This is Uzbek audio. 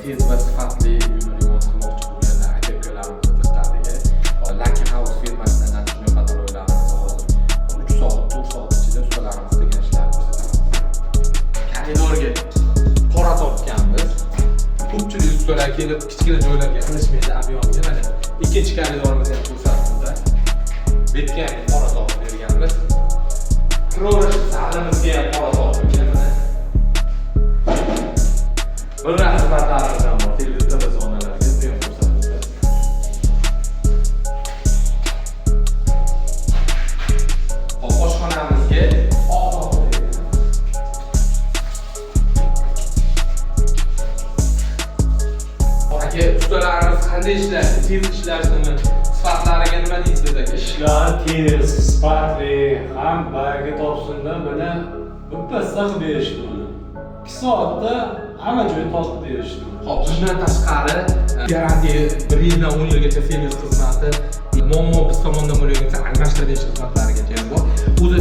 tez va sifatli uyni remont qilmoqchi bo'lganlar aka-ukalarimizni diqqatiga Lucky House firmasidan antiqni patologlarimiz hozir 3 soat, 4 soat ichida ustalarimiz degan ishlarni ko'rsatamiz. Koridorga qora topganmiz. Ko'pchilik ustalar kelib kichkina joylarga qilishmaydi ob'yomga. Mana ikkinchi koridorimizni ham ko'rsatdik. Betga ham qora topib berganmiz. Kiroverish zalimizga ham qora topib berganmiz. Bunlar xizmatlarimizdan bor. Televizor zonalarga ham ko'rsatdik. Oshxonamizga ustalarimiz qanday ishlaydi? Tez ishlashnimi? Sifatlariga nima deysiz aka? Ishlar tez, sifatli, ham bagi topsinda buni bippasda qilib berishdi buni. 2 soatda hamma joy topib berishdi. Hop, bundan tashqari garantiya 1 yildan 10 yilgacha servis xizmati, muammo biz tomondan bo'lgan almashtirish xizmatlarigacha ham bor. O'zi